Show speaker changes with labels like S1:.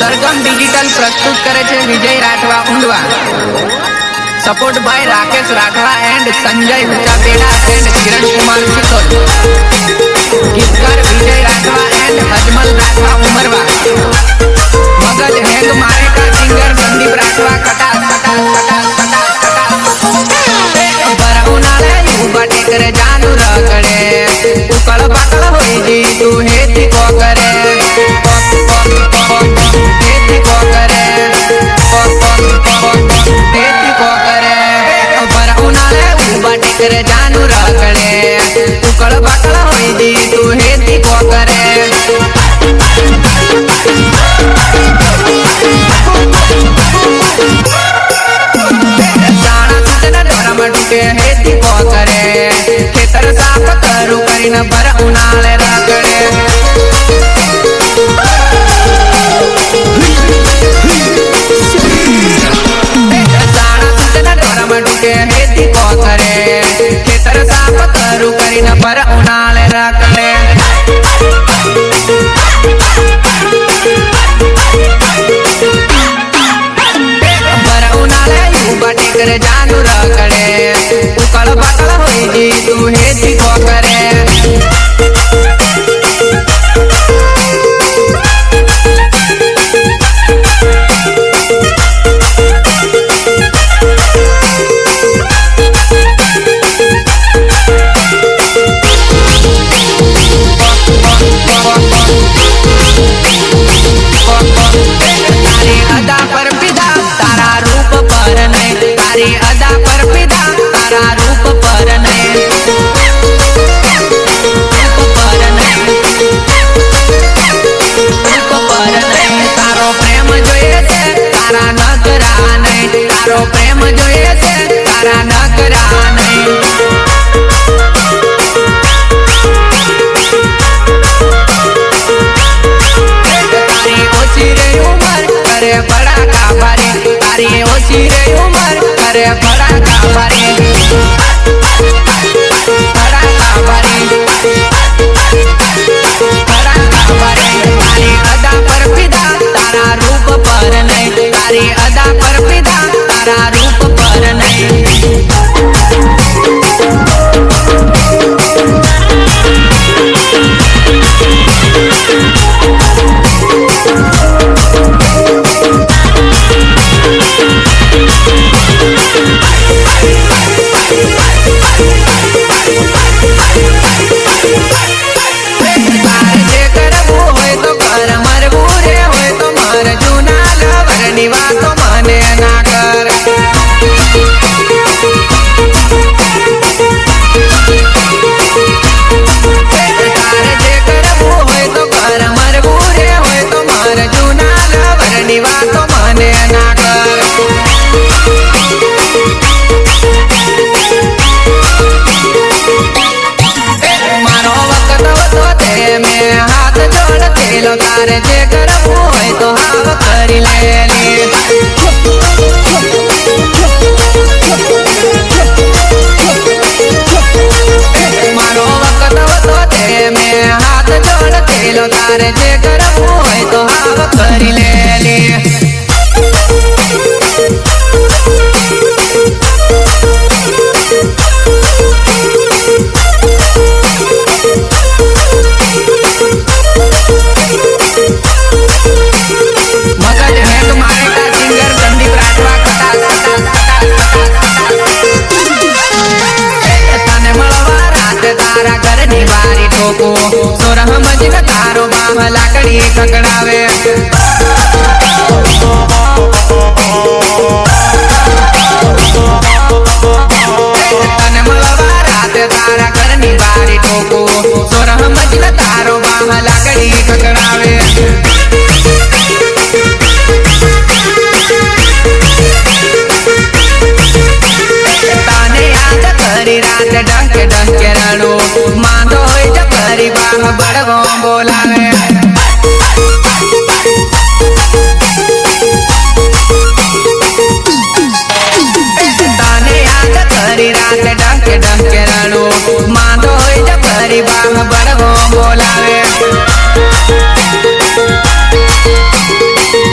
S1: सरगम digital प्रस्तुत करे छे Vijay Rathwa Undwa. Support by Rakesh Rathwa and Sanjay Huchapeda and Kiran Kumar Sikol. गीतकार विजय राठवा एंड अजमल राठवा उमरवा। मगज हैंग मारे का सिंगर संदीप राठवा कटा कटा कटा कटा कटा। बरउनाले युवा टेकरे जानू रगड़े उकल पाकल होई जी तू हेती को करे हेती को करे हेती को करे। बरउनाले युवा टेकरे जानू रगड़े उकल पाकल होई जी तू हेती को करे। हेती को करे खेतर साफ करू करीन बरउनाले रगड़े। हेती को करे खेतर साफ करू करीन बरउनाले रगड़े। बरउनाले युवा टेकरे जानू रगड़े उकल पाकल होई जी तू हेती को करे। तारी अदा पर पिदा तारा रूप पर नहीं, तारी अदा पर पिदा तारा रूप पर नहीं, रूप पर नहीं, रूप पर नहीं। तारो प्रेम जोए से तारा नगरा नहीं, तारो प्रेम जोए से तारा नगरा नहीं। तारी ओછી रे उमर करे बड़ा काबारे, तारी ओછી रे उमर करे बड़ा काबारे, बड़ा काबारे, बड़ा काबारे। तारी अदा पर पिदा तारा रूप पर नहीं, तारी अदा पर पिदा तारा रूप पर नहीं। वातो मने ना कर तार जे करबू होय तो कर, मरबू रे होय तो मर, जूना लवरनी वातो मने ना कर। मारो वक्त तो ते में हाथ जोड़ तेलो, तार जे करबू होय तो हाव करी ले। मारो वक्त तो ते में हाथ जोड़ तेलो, तार जे करबू होय तो हाव करी ले। मगज हैंग मारे का सिंगर संदीप राठवा कटा कटा कटा कटा। तने मळवा रात तारा घरनी बारी ठोको, सोरह मजन तारो बाह लाकड़ी ककड़ावे।